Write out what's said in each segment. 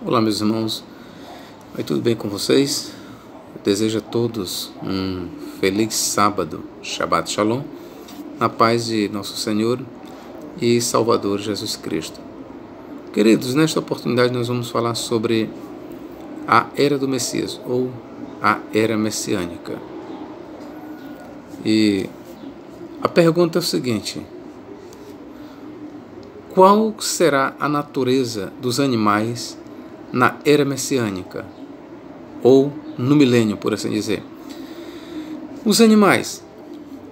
Olá, meus irmãos, vai tudo bem com vocês? Eu desejo a todos um feliz sábado, Shabbat Shalom, na paz de nosso Senhor e Salvador Jesus Cristo. Queridos, nesta oportunidade nós vamos falar sobre a Era do Messias, ou a Era Messiânica. E a pergunta é o seguinte: qual será a natureza dos animais na Era Messiânica, ou no milênio, por assim dizer? Os animais,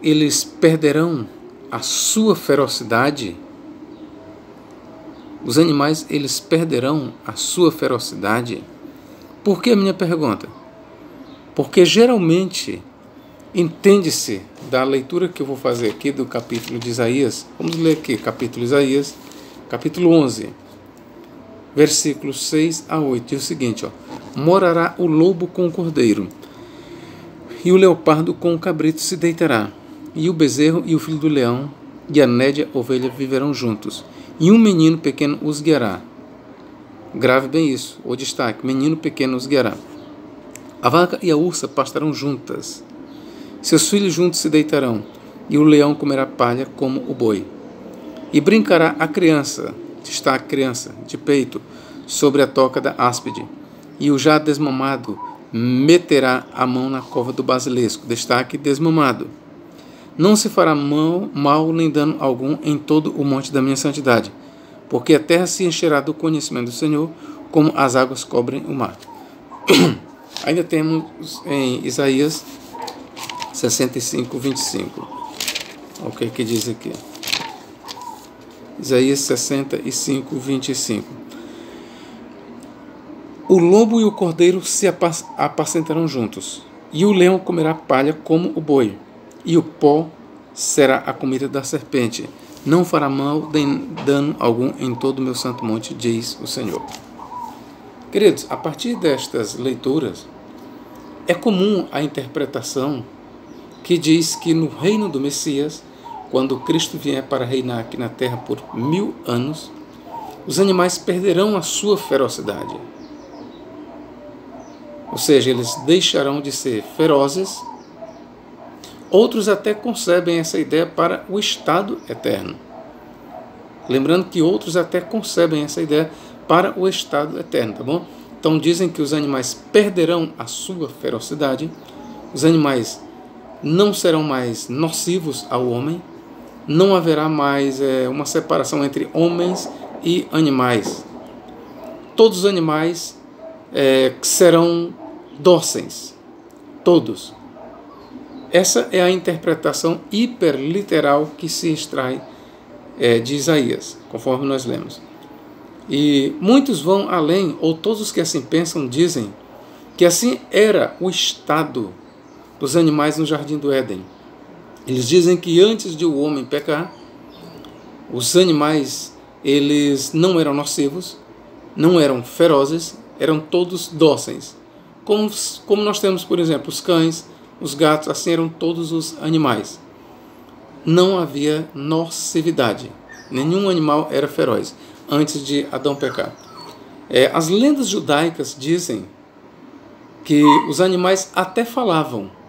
eles perderão a sua ferocidade? Os animais, eles perderão a sua ferocidade? Por que a minha pergunta? Porque geralmente entende-se da leitura que eu vou fazer aqui do capítulo de Isaías. Vamos ler aqui, capítulo de Isaías, capítulo 11, versículos 6 a 8. Diz o seguinte: morará o lobo com o cordeiro, e o leopardo com o cabrito se deitará, e o bezerro e o filho do leão e a nédia ovelha viverão juntos, e um menino pequeno os guiará. Grave bem isso, o destaque: menino pequeno os guiará. A vaca e a ursa pastarão juntas, seus filhos juntos se deitarão, e o leão comerá palha como o boi. E brincará a criança, destaque criança, de peito, sobre a toca da áspide, e o já desmamado meterá a mão na cova do basilisco, destaque desmamado. Não se fará mal nem dano algum em todo o monte da minha santidade, porque a terra se encherá do conhecimento do Senhor, como as águas cobrem o mar. Ainda temos em Isaías 65, 25. O que diz aqui? Isaías 65, 25. O lobo e o cordeiro se apacentarão juntos, e o leão comerá palha como o boi, e o pó será a comida da serpente. Não fará mal nem dano algum em todo o meu santo monte, diz o Senhor. Queridos, a partir destas leituras, é comum a interpretação que diz que no reino do Messias, quando Cristo vier para reinar aqui na terra por 1000 anos, os animais perderão a sua ferocidade. Ou seja, eles deixarão de ser ferozes. Outros até concebem essa ideia para o estado eterno. Lembrando que outros até concebem essa ideia para o estado eterno, tá bom? Então dizem que os animais perderão a sua ferocidade, os animais não serão mais nocivos ao homem, não haverá mais uma separação entre homens e animais. Todos os animais serão dóceis, todos. Essa é a interpretação hiperliteral que se extrai de Isaías, conforme nós lemos. E muitos vão além, ou todos os que assim pensam dizem que assim era o estado dos animais no Jardim do Éden. Eles dizem que antes de o homem pecar, os animais, eles não eram nocivos, não eram ferozes, eram todos dóceis. Como nós temos, por exemplo, os cães, os gatos, assim eram todos os animais. Não havia nocividade, nenhum animal era feroz antes de Adão pecar. As lendas judaicas dizem que os animais até falavam,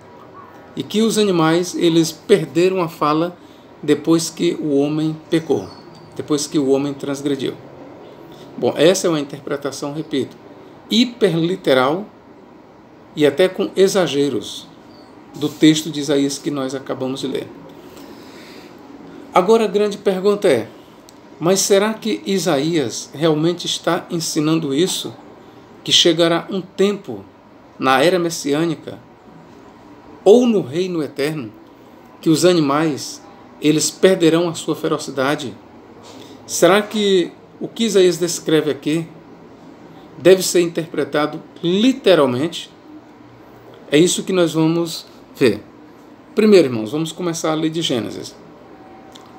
e que os animais, eles perderam a fala depois que o homem pecou, depois que o homem transgrediu. Bom, essa é uma interpretação, repito, hiperliteral e até com exageros do texto de Isaías que nós acabamos de ler. Agora a grande pergunta é: mas será que Isaías realmente está ensinando isso? Que chegará um tempo na era messiânica ou no reino eterno que os animais, eles perderão a sua ferocidade? Será que o que Isaías descreve aqui deve ser interpretado literalmente? É isso que nós vamos ver. Primeiro, irmãos, vamos começar a ler de Gênesis.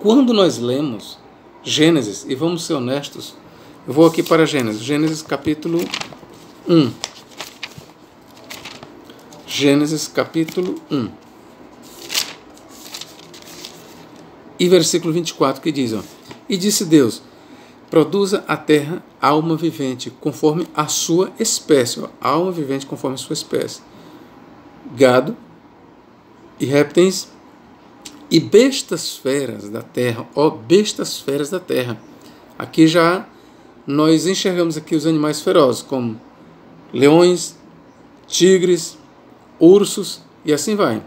Quando nós lemos Gênesis, e vamos ser honestos, eu vou aqui para Gênesis capítulo 1. Gênesis capítulo 1. E versículo 24, que diz: E disse Deus: produza a terra alma vivente, conforme a sua espécie. Ó, alma vivente conforme a sua espécie. Gado e répteis e bestas feras da terra. Ó, bestas feras da terra. Aqui já nós enxergamos aqui os animais ferozes, como leões, tigres, ursos e assim vai.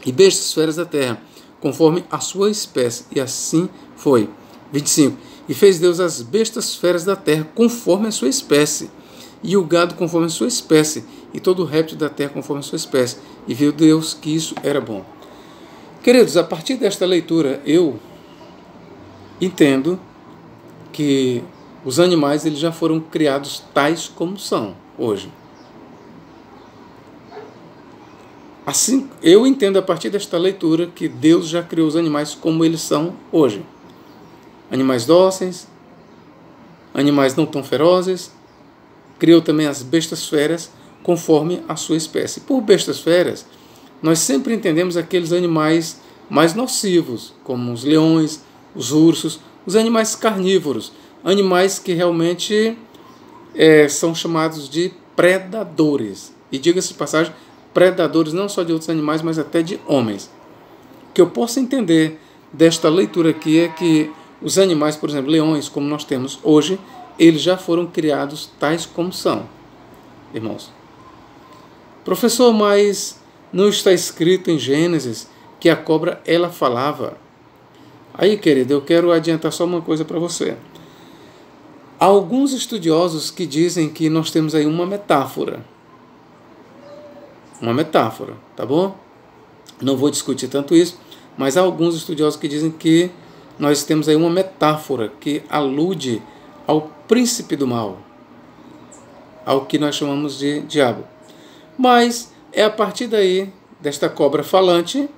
E bestas feras da terra, conforme a sua espécie. E assim foi. 25. E fez Deus as bestas feras da terra, conforme a sua espécie, e o gado conforme a sua espécie, e todo o réptil da terra conforme a sua espécie. E viu Deus que isso era bom. Queridos, a partir desta leitura, eu entendo que os animais eles já foram criados tais como são hoje. Assim, eu entendo a partir desta leitura que Deus já criou os animais como eles são hoje. Animais dóceis, animais não tão ferozes, criou também as bestas feras conforme a sua espécie. Por bestas feras, nós sempre entendemos aqueles animais mais nocivos, como os leões, os ursos, os animais carnívoros, animais que realmente são chamados de predadores. E diga-se de passagem, predadores não só de outros animais, mas até de homens. O que eu posso entender desta leitura aqui é que os animais, por exemplo, leões, como nós temos hoje, eles já foram criados tais como são, irmãos. Professor, mas não está escrito em Gênesis que a cobra, ela falava? Aí, querido, eu quero adiantar só uma coisa para você. Há alguns estudiosos que dizem que nós temos aí uma metáfora. Uma metáfora, tá bom? Não vou discutir tanto isso, mas há alguns estudiosos que dizem que nós temos aí uma metáfora que alude ao príncipe do mal, ao que nós chamamos de diabo. Mas é a partir daí, desta cobra falante,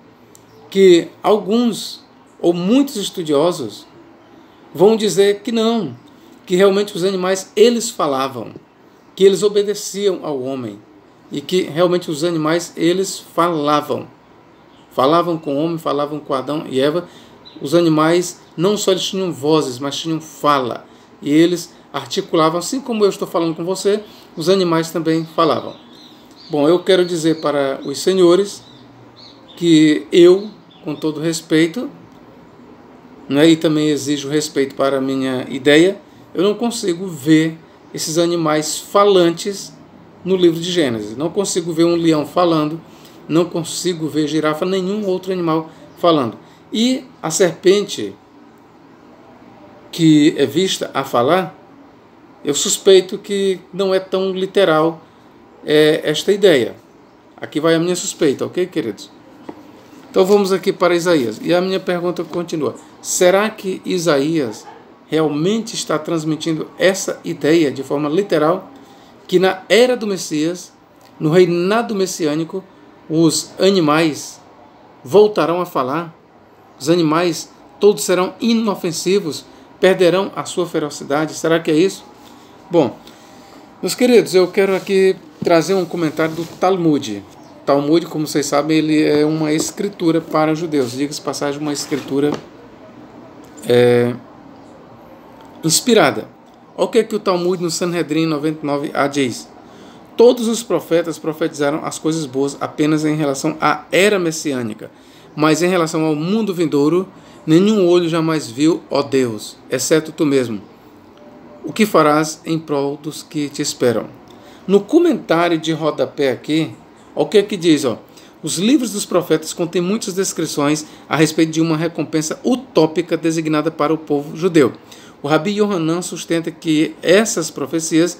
que alguns ou muitos estudiosos vão dizer que não, que realmente os animais eles falavam, que eles obedeciam ao homem e que realmente os animais eles falavam com o homem, falavam com Adão e Eva. Os animais não só eles tinham vozes, mas tinham fala e eles articulavam, assim como eu estou falando com você, os animais também falavam. Bom, eu quero dizer para os senhores que eu, com todo respeito, e também exijo respeito para a minha ideia, eu não consigo ver esses animais falantes no livro de Gênesis. Não consigo ver um leão falando, não consigo ver girafa, nenhum outro animal falando. E a serpente que é vista a falar, eu suspeito que não é tão literal esta ideia. Aqui vai a minha suspeita, ok, queridos? Então vamos aqui para Isaías. E a minha pergunta continua. Será que Isaías realmente está transmitindo essa ideia de forma literal? Que na era do Messias, no reinado messiânico, os animais voltarão a falar, os animais todos serão inofensivos, perderão a sua ferocidade. Será que é isso? Bom, meus queridos, eu quero aqui trazer um comentário do Talmud. Talmud, como vocês sabem, ele é uma escritura para os judeus. Diga-se passagem, uma escritura inspirada. Olha o que o Talmud no Sanhedrin 99a diz. Todos os profetas profetizaram as coisas boas apenas em relação à era messiânica, mas em relação ao mundo vindouro, nenhum olho jamais viu, ó Deus, exceto tu mesmo. O que farás em prol dos que te esperam? No comentário de rodapé aqui, olha o que diz, ó. Os livros dos profetas contêm muitas descrições a respeito de uma recompensa utópica designada para o povo judeu. O Rabi Yohanan sustenta que essas profecias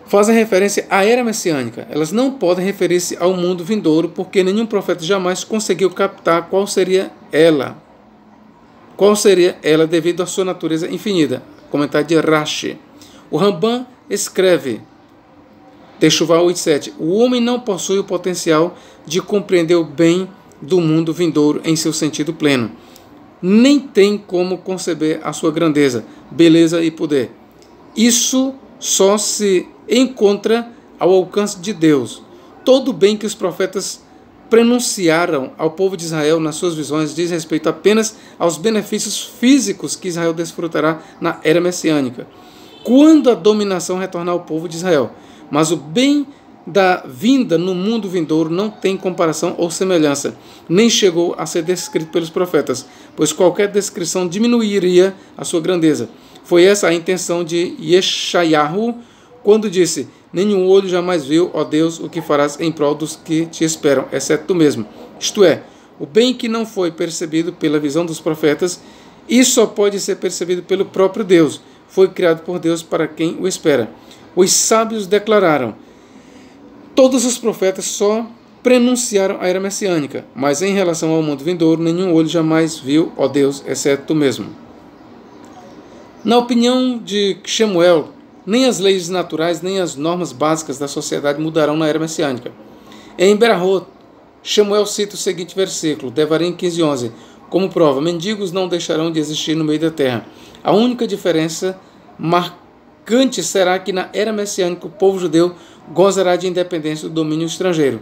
fazem referência à era messiânica. Elas não podem referir-se ao mundo vindouro, porque nenhum profeta jamais conseguiu captar qual seria ela devido à sua natureza infinita. Comentário de Rashi. O Ramban escreve, Teshuvah 8.7, o homem não possui o potencial de compreender o bem do mundo vindouro em seu sentido pleno. Nem tem como conceber a sua grandeza, beleza e poder. Isso só se encontra ao alcance de Deus. Todo o bem que os profetas prenunciaram ao povo de Israel nas suas visões diz respeito apenas aos benefícios físicos que Israel desfrutará na era messiânica, quando a dominação retornar ao povo de Israel. Mas o bem da vinda no mundo vindouro não tem comparação ou semelhança, nem chegou a ser descrito pelos profetas, pois qualquer descrição diminuiria a sua grandeza. Foi essa a intenção de Yeshayahu quando disse: nenhum olho jamais viu, ó Deus, o que farás em prol dos que te esperam, exceto tu mesmo. Isto é, o bem que não foi percebido pela visão dos profetas, e só pode ser percebido pelo próprio Deus, foi criado por Deus para quem o espera. Os sábios declararam: todos os profetas só prenunciaram a era messiânica, mas em relação ao mundo vindouro, nenhum olho jamais viu, ó Deus, exceto tu mesmo. Na opinião de Shemuel, nem as leis naturais, nem as normas básicas da sociedade mudarão na era messiânica. Em Berahot, Shemuel cita o seguinte versículo, Devarim 15:11, como prova: mendigos não deixarão de existir no meio da terra. A única diferença marcante será que na era messiânica o povo judeu gozará de independência do domínio estrangeiro.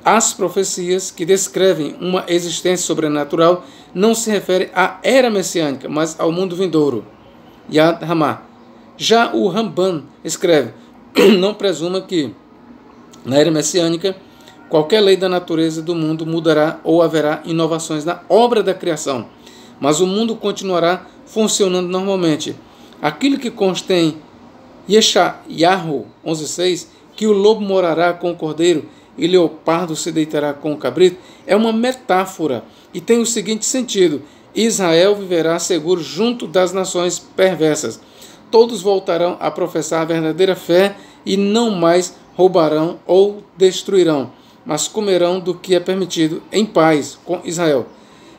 As profecias que descrevem uma existência sobrenatural não se referem à era messiânica, mas ao mundo vindouro. Yad Ramah. Já o Ramban escreve: não presuma que, na era messiânica, qualquer lei da natureza do mundo mudará ou haverá inovações na obra da criação, mas o mundo continuará funcionando normalmente. Aquilo que consta em Yeshayahu 11:6, que o lobo morará com o cordeiro e o leopardo se deitará com o cabrito, é uma metáfora e tem o seguinte sentido: Israel viverá seguro junto das nações perversas. Todos voltarão a professar a verdadeira fé e não mais roubarão ou destruirão, mas comerão do que é permitido em paz com Israel.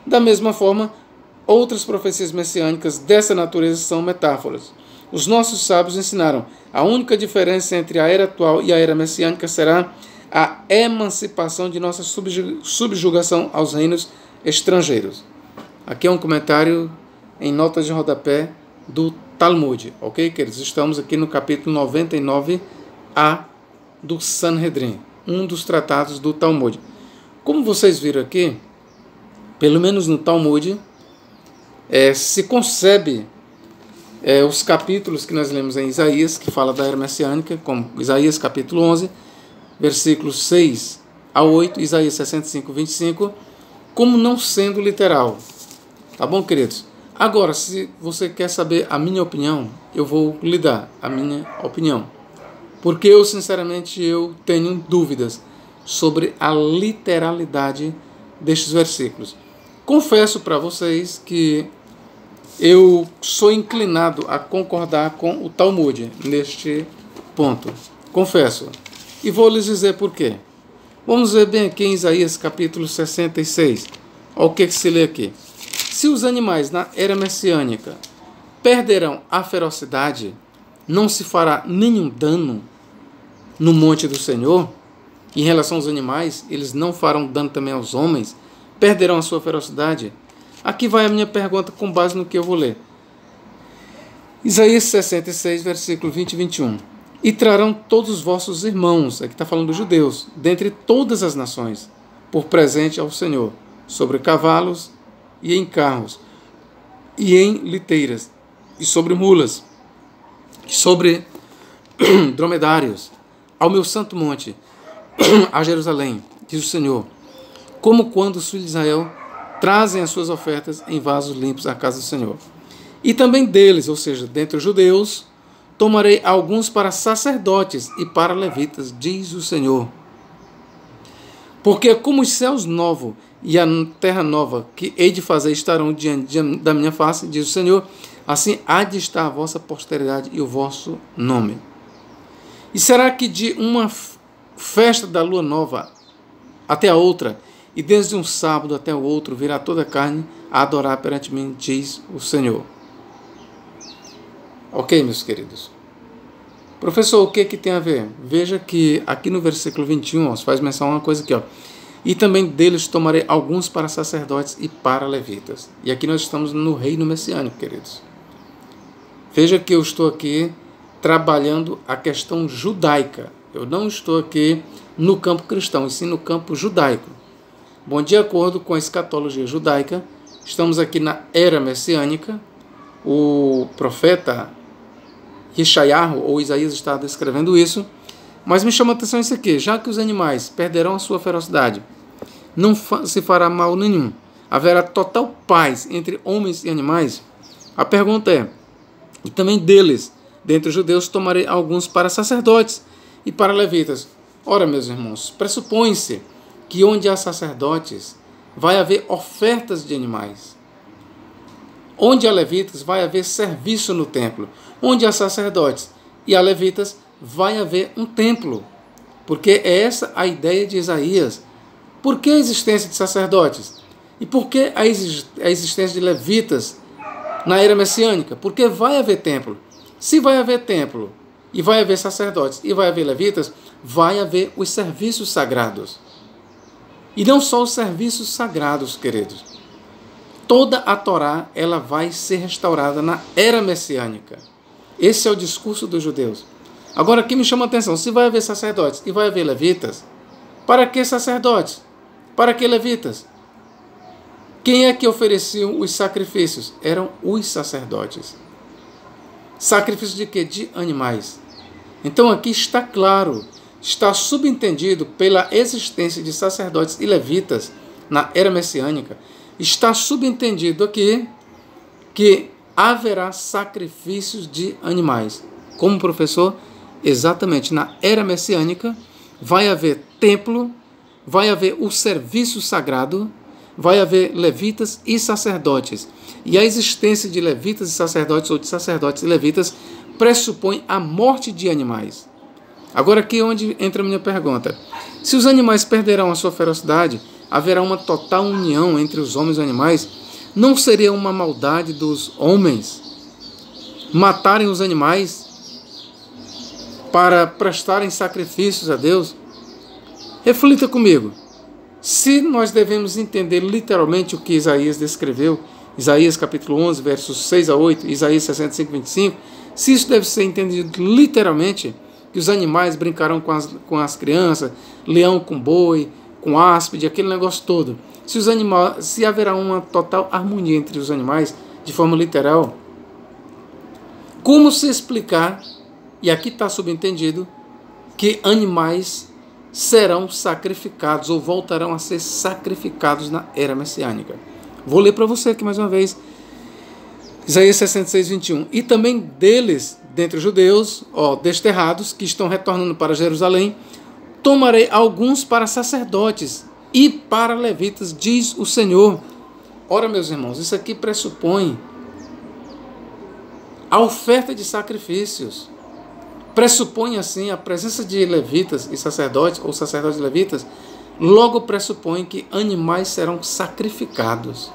Da mesma forma, outras profecias messiânicas dessa natureza são metáforas. Os nossos sábios ensinaram: a única diferença entre a era atual e a era messiânica será a emancipação de nossa subjugação aos reinos estrangeiros. Aqui é um comentário em notas de rodapé do Talmud, ok, queridos? Estamos aqui no capítulo 99a do Sanhedrin, um dos tratados do Talmud. Como vocês viram aqui, pelo menos no Talmud, se concebe os capítulos que nós lemos em Isaías, que fala da era messiânica, como Isaías capítulo 11, versículos 6 a 8, Isaías 65, 25, como não sendo literal. Tá bom, queridos? Agora, se você quer saber a minha opinião, eu vou lhe dar a minha opinião. Porque eu, sinceramente, tenho dúvidas sobre a literalidade destes versículos. Confesso para vocês que eu sou inclinado a concordar com o Talmud neste ponto. Confesso. E vou lhes dizer por quê. Vamos ver bem aqui em Isaías capítulo 66. Olha o que se lê aqui. Se os animais na era messiânica perderão a ferocidade, não se fará nenhum dano no monte do Senhor. Em relação aos animais, eles não farão dano também aos homens, perderão a sua ferocidade. Aqui vai a minha pergunta com base no que eu vou ler. Isaías 66, versículo 20 e 21. E trarão todos os vossos irmãos, aqui está falando dos judeus, dentre todas as nações, por presente ao Senhor, sobre cavalos e em carros, e em liteiras, e sobre mulas, e sobre dromedários, ao meu santo monte, a Jerusalém, diz o Senhor, como quando os filhos de Israel trazem as suas ofertas em vasos limpos à casa do Senhor. E também deles, ou seja, dentre os judeus, tomarei alguns para sacerdotes e para levitas, diz o Senhor. Porque como os céus novos e a terra nova que hei de fazer estarão diante da minha face, diz o Senhor, assim há de estar a vossa posteridade e o vosso nome. E será que de uma festa da lua nova até a outra, e desde um sábado até o outro, virá toda a carne a adorar perante mim, diz o Senhor. Ok, meus queridos. Professor, o que tem a ver? Veja que aqui no versículo 21, se faz menção a uma coisa aqui, ó. E também deles tomarei alguns para sacerdotes e para levitas. E aqui nós estamos no reino messiânico, queridos. Veja que eu estou aqui trabalhando a questão judaica. Eu não estou aqui no campo cristão, e sim no campo judaico. Bom, de acordo com a escatologia judaica, estamos aqui na era messiânica. O profeta Yeshayahu, ou Isaías, está descrevendo isso. Mas me chama a atenção isso aqui: já que os animais perderão a sua ferocidade, não se fará mal nenhum, haverá total paz entre homens e animais. A pergunta é: e também deles, dentre os judeus, tomarei alguns para sacerdotes e para levitas. Ora, meus irmãos, pressupõe-se que onde há sacerdotes, vai haver ofertas de animais. Onde há levitas, vai haver serviço no templo. Onde há sacerdotes e há levitas, vai haver um templo. Porque é essa a ideia de Isaías. Por que a existência de sacerdotes? E por que a existência de levitas na era messiânica? Porque vai haver templo. Se vai haver templo, e vai haver sacerdotes, e vai haver levitas, vai haver os serviços sagrados. E não só os serviços sagrados, queridos. Toda a Torá, ela vai ser restaurada na era messiânica. Esse é o discurso dos judeus. Agora, aqui me chama a atenção: se vai haver sacerdotes e vai haver levitas, para que sacerdotes? Para que levitas? Quem é que ofereciam os sacrifícios? Eram os sacerdotes. Sacrifício de quê? De animais. Então aqui está claro, está subentendido pela existência de sacerdotes e levitas na era messiânica, está subentendido aqui que haverá sacrifícios de animais. Como professor, exatamente na era messiânica vai haver templo, vai haver o serviço sagrado, vai haver levitas e sacerdotes. E a existência de levitas e sacerdotes, ou de sacerdotes e levitas, pressupõe a morte de animais. Agora aqui é onde entra a minha pergunta: se os animais perderão a sua ferocidade, haverá uma total união entre os homens e os animais, não seria uma maldade dos homens matarem os animais para prestarem sacrifícios a Deus? Reflita comigo. Se nós devemos entender literalmente o que Isaías descreveu, Isaías capítulo 11, versos 6 a 8, Isaías 65, 25, se isso deve ser entendido literalmente, que os animais brincarão com as crianças, leão com boi, com áspide, aquele negócio todo. Se haverá uma total harmonia entre os animais, de forma literal, como se explicar, e aqui está subentendido, que animais serão sacrificados ou voltarão a ser sacrificados na era messiânica? Vou ler para você aqui mais uma vez, Isaías 66, 21. E também deles, dentre os judeus, desterrados, que estão retornando para Jerusalém, tomarei alguns para sacerdotes e para levitas, diz o Senhor. Ora, meus irmãos, isso aqui pressupõe a oferta de sacrifícios. Pressupõe, assim, a presença de levitas e sacerdotes, ou sacerdotes e levitas, logo pressupõe que animais serão sacrificados.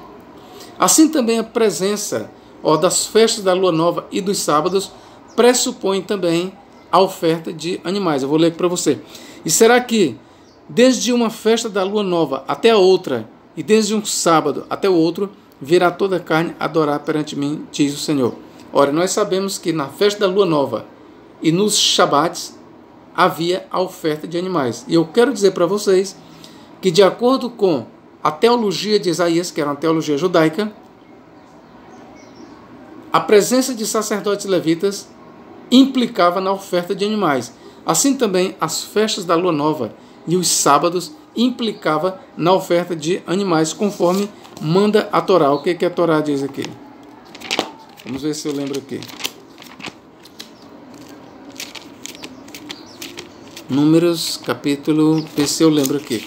Assim também a presença das festas da lua nova e dos sábados pressupõe também a oferta de animais. Eu vou ler aqui para você. E será que desde uma festa da lua nova até a outra, e desde um sábado até o outro, virá toda a carne adorar perante mim, diz o Senhor. Ora, nós sabemos que na festa da lua nova e nos Shabbats havia a oferta de animais. E eu quero dizer para vocês que, de acordo com a teologia de Isaías, que era uma teologia judaica, a presença de sacerdotes e levitas implicava na oferta de animais. Assim também as festas da lua nova e os sábados implicava na oferta de animais, conforme manda a Torá. O que a Torá diz aqui? Vamos ver se eu lembro aqui. Números, capítulo, ver se eu lembro aqui.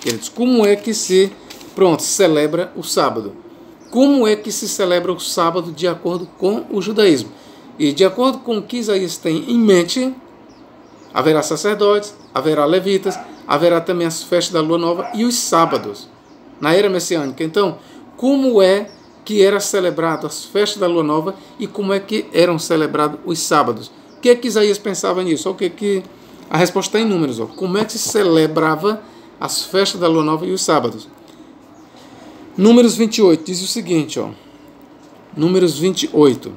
Queridos, como é que se celebra o sábado? Como é que se celebra o sábado de acordo com o judaísmo? E de acordo com o que Isaías tem em mente, haverá sacerdotes, haverá levitas, haverá também as festas da lua nova e os sábados, na era messiânica. Então, como é que era celebrado as festas da lua nova e como é que eram celebrados os sábados? O que é que Isaías pensava nisso? O que a resposta está em Números. Como é que se celebrava as festas da lua nova e os sábados? Números 28 diz o seguinte, Números 28.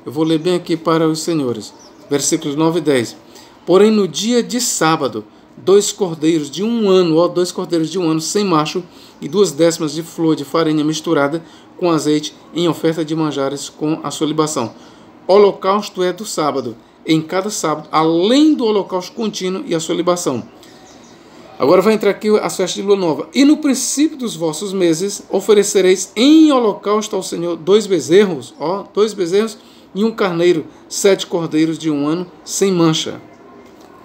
Eu vou ler bem aqui para os senhores. Versículos 9 e 10. Porém, no dia de sábado, 2 cordeiros de 1 ano, 2 cordeiros de 1 ano sem macho, e 2 décimas de flor de farinha misturada com azeite em oferta de manjares com a sua libação. Holocausto é do sábado, em cada sábado, além do holocausto contínuo e a sua libação. Agora vai entrar aqui as festas de lua nova. E no princípio dos vossos meses oferecereis em holocausto ao Senhor 2 bezerros, 2 bezerros e 1 carneiro, 7 cordeiros de 1 ano sem mancha.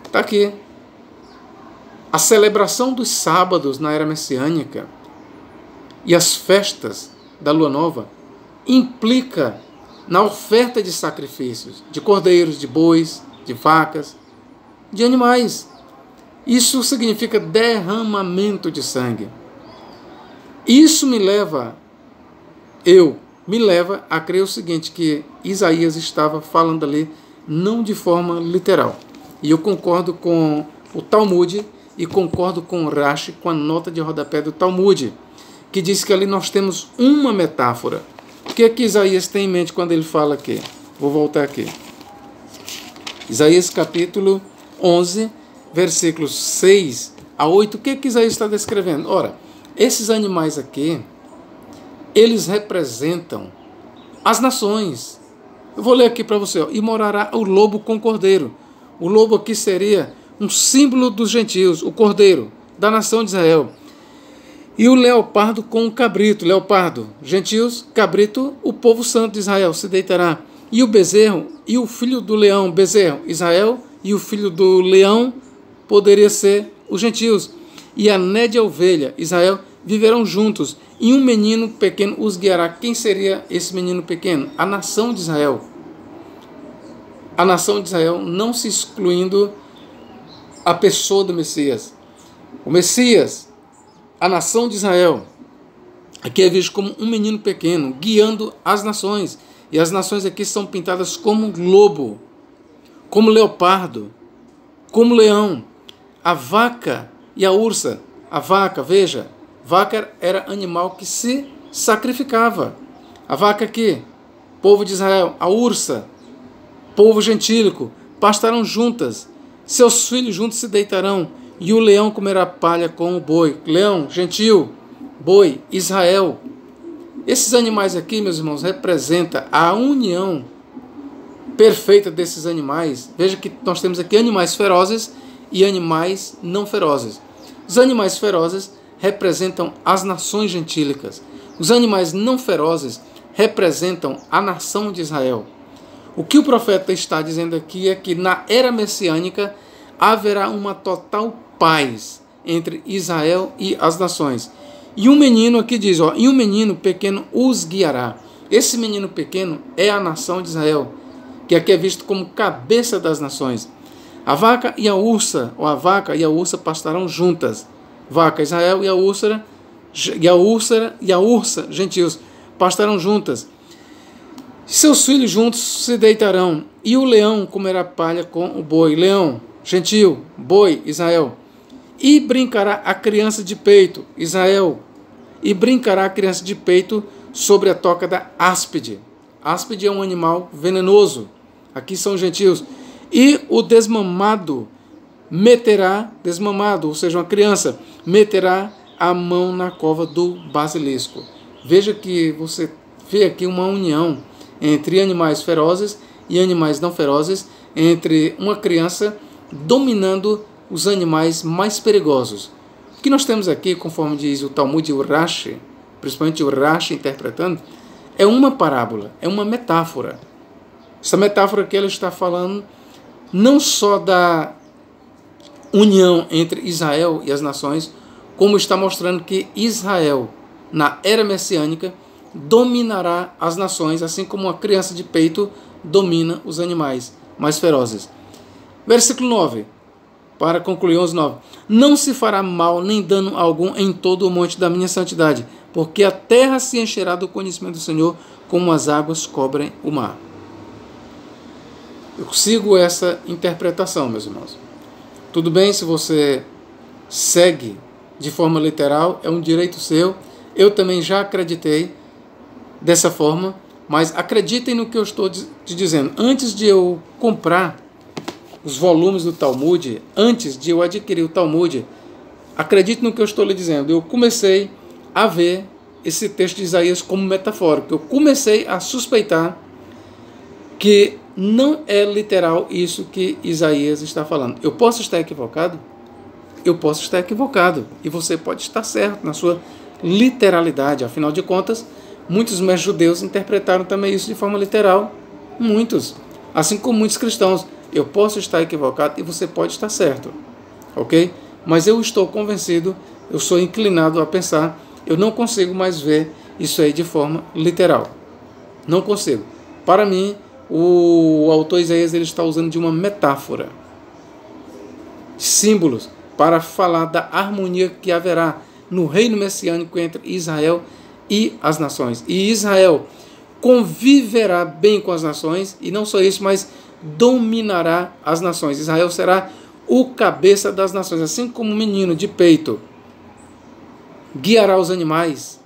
Está aqui. A celebração dos sábados na era messiânica e as festas da lua nova implica na oferta de sacrifícios, de cordeiros, de bois, de vacas, de animais. Isso significa derramamento de sangue. Isso me leva a crer o seguinte, que Isaías estava falando ali não de forma literal. E eu concordo com o Talmud e concordo com o Rashi, com a nota de rodapé do Talmud, que diz que ali nós temos uma metáfora. O que é que Isaías tem em mente quando ele fala aqui? Vou voltar aqui. Isaías capítulo 11, versículos 6 a 8. O que é que Isaías está descrevendo? Ora, esses animais aqui, eles representam as nações. Eu vou ler aqui para você. E morará o lobo com o cordeiro. O lobo aqui seria um símbolo dos gentios, o cordeiro da nação de Israel. E o leopardo com o cabrito, leopardo, gentios, cabrito, o povo santo de Israel se deitará. E o bezerro, e o filho do leão, bezerro, Israel, e o filho do leão poderia ser os gentios. E a nédia ovelha, Israel, viverão juntos, e um menino pequeno os guiará. Quem seria esse menino pequeno? A nação de Israel. A nação de Israel, não se excluindo a pessoa do Messias. O Messias, a nação de Israel, aqui é visto como um menino pequeno, guiando as nações. E as nações aqui são pintadas como lobo, como leopardo, como leão. A vaca e a ursa. A vaca, veja, vaca era animal que se sacrificava. A vaca aqui, povo de Israel. A ursa, povo gentílico, pastarão juntas. Seus filhos juntos se deitarão, e o leão comerá palha com o boi. Leão, gentil, boi, Israel. Esses animais aqui, meus irmãos, representam a união perfeita desses animais. Veja que nós temos aqui animais ferozes e animais não ferozes. Os animais ferozes representam as nações gentílicas. Os animais não ferozes representam a nação de Israel. O que o profeta está dizendo aqui é que na era messiânica haverá uma total paz entre Israel e as nações. E um menino, aqui diz, e um menino pequeno os guiará. Esse menino pequeno é a nação de Israel, que aqui é visto como cabeça das nações. A vaca e a ursa, ou a vaca e a ursa pastarão juntas. Vaca, Israel, e a ursa, gentios, pastarão juntas. Seus filhos juntos se deitarão, e o leão comerá palha com o boi. Leão, gentil, boi, Israel. E brincará a criança de peito, Israel. E brincará a criança de peito sobre a toca da áspide. Áspide é um animal venenoso. Aqui são gentios. E o desmamado meterá, desmamado, ou seja, uma criança, meterá a mão na cova do basilisco. Veja que você vê aqui uma união entre animais ferozes e animais não ferozes, entre uma criança dominando os animais mais perigosos. O que nós temos aqui, conforme diz o Talmud e o Rashi, principalmente o Rashi interpretando, é uma parábola, é uma metáfora. Essa metáfora que ela está falando não só da união entre Israel e as nações, como está mostrando que Israel, na era messiânica, dominará as nações, assim como uma criança de peito domina os animais mais ferozes. Versículo 9, para concluir, 11:9. Não se fará mal nem dano algum em todo o monte da minha santidade, porque a terra se encherá do conhecimento do Senhor, como as águas cobrem o mar. Eu sigo essa interpretação, meus irmãos. Tudo bem se você segue de forma literal, é um direito seu. Eu também já acreditei dessa forma, mas acreditem no que eu estou te dizendo. Antes de eu comprar os volumes do Talmud, antes de eu adquirir o Talmud, acredite no que eu estou lhe dizendo, eu comecei a ver esse texto de Isaías como metafórico. Eu comecei a suspeitar que não é literal isso que Isaías está falando. Eu posso estar equivocado? Eu posso estar equivocado. E você pode estar certo na sua literalidade. Afinal de contas, muitos mestres judeus interpretaram também isso de forma literal. Muitos. Assim como muitos cristãos. Eu posso estar equivocado e você pode estar certo. Ok? Mas eu estou convencido, eu sou inclinado a pensar, eu não consigo mais ver isso aí de forma literal. Não consigo. Para mim, o autor Isaías ele está usando de uma metáfora, símbolos, para falar da harmonia que haverá no reino messiânico entre Israel e as nações. E Israel conviverá bem com as nações, e não só isso, mas dominará as nações. Israel será o cabeça das nações, assim como o menino de peito guiará os animais,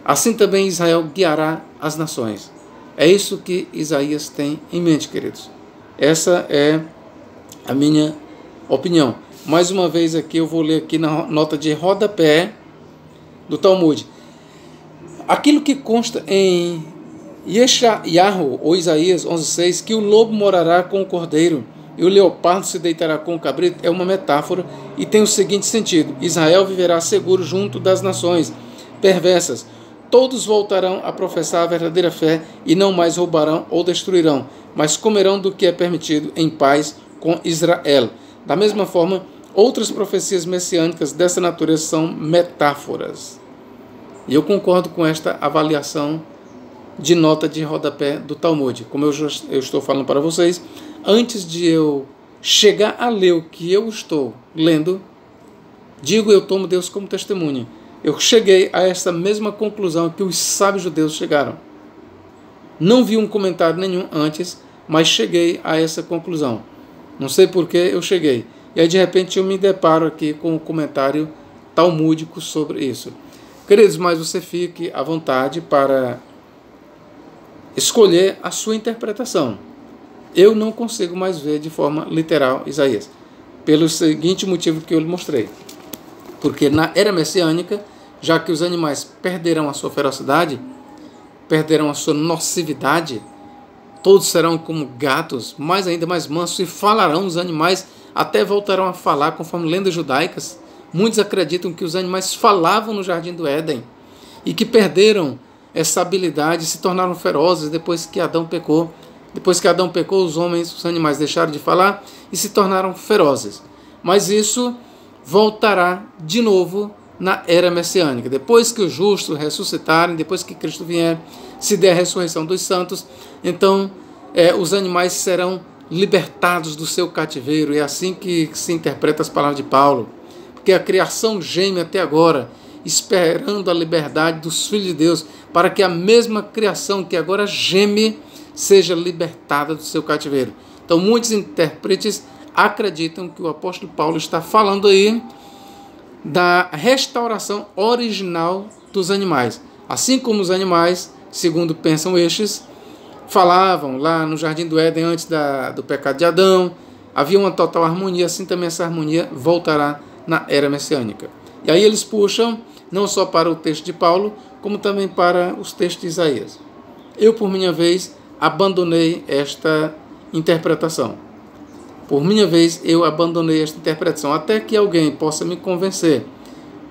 assim também Israel guiará as nações. É isso que Isaías tem em mente, queridos. Essa é a minha opinião. Mais uma vez aqui eu vou ler aqui na nota de rodapé do Talmud. Aquilo que consta em Yeshayahu, ou Isaías 11:6, que o lobo morará com o cordeiro e o leopardo se deitará com o cabrito, é uma metáfora e tem o seguinte sentido: Israel viverá seguro junto das nações perversas. Todos voltarão a professar a verdadeira fé e não mais roubarão ou destruirão, mas comerão do que é permitido em paz com Israel. Da mesma forma, outras profecias messiânicas dessa natureza são metáforas. E eu concordo com esta avaliação de nota de rodapé do Talmud. Como eu estou falando para vocês, antes de eu chegar a ler o que eu estou lendo, digo, eu tomo Deus como testemunha. Eu cheguei a essa mesma conclusão que os sábios judeus chegaram. Não vi um comentário nenhum antes, mas cheguei a essa conclusão. Não sei por que eu cheguei. E aí, de repente, eu me deparo aqui com um comentário talmúdico sobre isso. Queridos, mas você fique à vontade para escolher a sua interpretação. Eu não consigo mais ver de forma literal Isaías, pelo seguinte motivo que eu lhe mostrei. Porque na era messiânica, já que os animais perderão a sua ferocidade, perderão a sua nocividade, todos serão como gatos, mais ainda mais mansos, e falarão os animais, até voltarão a falar, conforme lendas judaicas. Muitos acreditam que os animais falavam no Jardim do Éden e que perderam essa habilidade e se tornaram ferozes depois que Adão pecou. Depois que Adão pecou, os animais deixaram de falar e se tornaram ferozes. Mas isso voltará de novo na era messiânica. Depois que os justos ressuscitarem, depois que Cristo vier, se der a ressurreição dos santos, então os animais serão libertados do seu cativeiro. É assim que se interpreta as palavras de Paulo. Porque a criação geme até agora, esperando a liberdade dos filhos de Deus, para que a mesma criação que agora geme seja libertada do seu cativeiro. Então, muitos intérpretes acreditam que o apóstolo Paulo está falando aí da restauração original dos animais. Assim como os animais, segundo pensam estes, falavam lá no Jardim do Éden antes do pecado de Adão, havia uma total harmonia, assim também essa harmonia voltará na era messiânica. E aí eles puxam não só para o texto de Paulo, como também para os textos de Isaías. Eu, por minha vez, abandonei esta interpretação. Por minha vez, eu abandonei esta interpretação, até que alguém possa me convencer.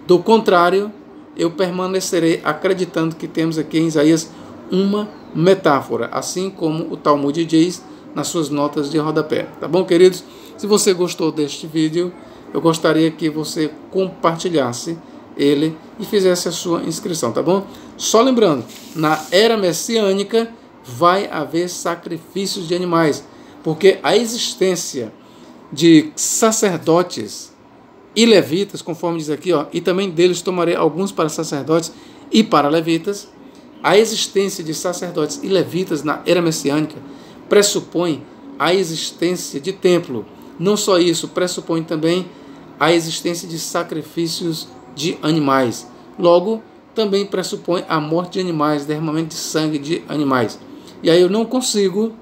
Do contrário, eu permanecerei acreditando que temos aqui em Isaías uma metáfora, assim como o Talmud diz nas suas notas de rodapé. Tá bom, queridos? Se você gostou deste vídeo, eu gostaria que você compartilhasse ele e fizesse a sua inscrição, tá bom? Só lembrando, na era messiânica vai haver sacrifícios de animais, porque a existência de sacerdotes e levitas, conforme diz aqui, e também deles tomarei alguns para sacerdotes e para levitas, a existência de sacerdotes e levitas na era messiânica pressupõe a existência de templo. Não só isso, pressupõe também a existência de sacrifícios de animais. Logo, também pressupõe a morte de animais, derramamento de sangue de animais. E aí eu não consigo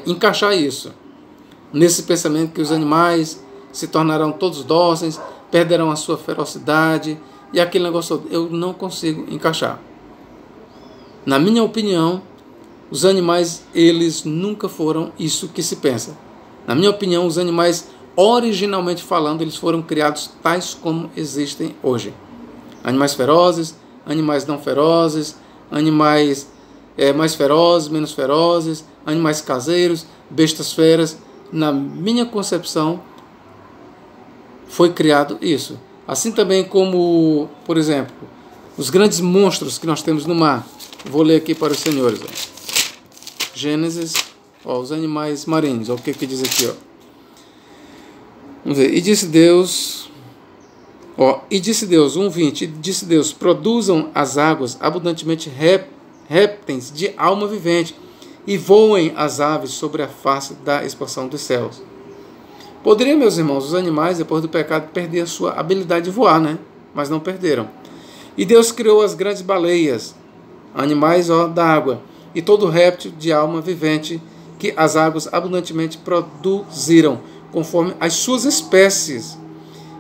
encaixar isso. nesse pensamento que os animais se tornarão todos dóceis, perderão a sua ferocidade e aquele negócio todo. Eu não consigo encaixar. Na minha opinião, os animais, eles nunca foram isso que se pensa. Na minha opinião, os animais, originalmente falando, eles foram criados tais como existem hoje. Animais ferozes, animais não ferozes, animais mais ferozes, menos ferozes, animais caseiros, bestas feras. Na minha concepção, foi criado isso. Assim também como, por exemplo, os grandes monstros que nós temos no mar. Vou ler aqui para os senhores. Gênesis, os animais marinhos. Olha o que diz aqui. Vamos ver. E disse Deus, 1:20, e disse Deus, produzam as águas abundantemente répteis de alma vivente, e voem as aves sobre a face da expansão dos céus. Poderia, meus irmãos, os animais, depois do pecado, perder a sua habilidade de voar, né? Mas não perderam. E Deus criou as grandes baleias, animais da água, e todo réptil de alma vivente que as águas abundantemente produziram, conforme as suas espécies,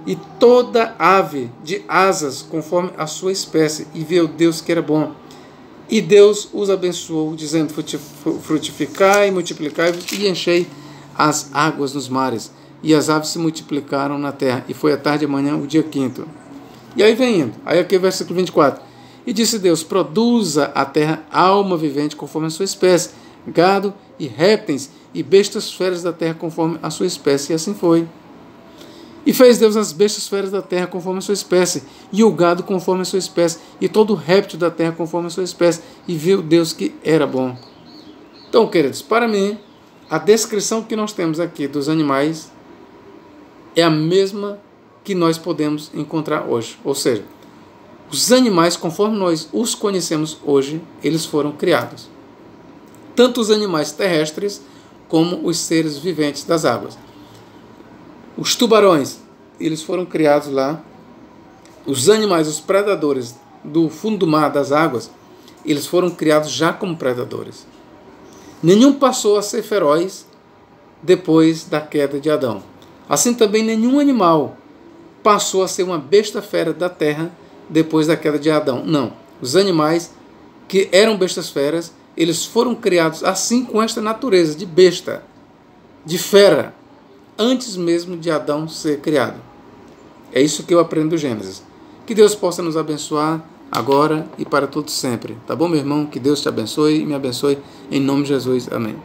e toda ave de asas, conforme a sua espécie, e viu Deus que era bom. E Deus os abençoou, dizendo, frutificai, multiplicai e enchei as águas nos mares. E as aves se multiplicaram na terra. E foi a tarde e a manhã, o dia 5º. E aí vem indo. Aí aqui o versículo 24. E disse Deus, produza a terra alma vivente conforme a sua espécie, gado e répteis e bestas feras da terra conforme a sua espécie. E assim foi. E fez Deus as bestas feras da terra conforme a sua espécie, e o gado conforme a sua espécie, e todo o réptil da terra conforme a sua espécie, e viu Deus que era bom. Então, queridos, para mim, a descrição que nós temos aqui dos animais é a mesma que nós podemos encontrar hoje. Ou seja, os animais, conforme nós os conhecemos hoje, eles foram criados. Tanto os animais terrestres, como os seres viventes das águas. Os tubarões, eles foram criados lá. Os animais, os predadores do fundo do mar, das águas, eles foram criados já como predadores. Nenhum passou a ser feroz depois da queda de Adão. Assim também nenhum animal passou a ser uma besta fera da terra depois da queda de Adão. Não. Os animais que eram bestas feras, eles foram criados assim com esta natureza de besta, de fera, antes mesmo de Adão ser criado. É isso que eu aprendo do Gênesis. Que Deus possa nos abençoar agora e para todo sempre. Tá bom, meu irmão? Que Deus te abençoe e me abençoe em nome de Jesus. Amém.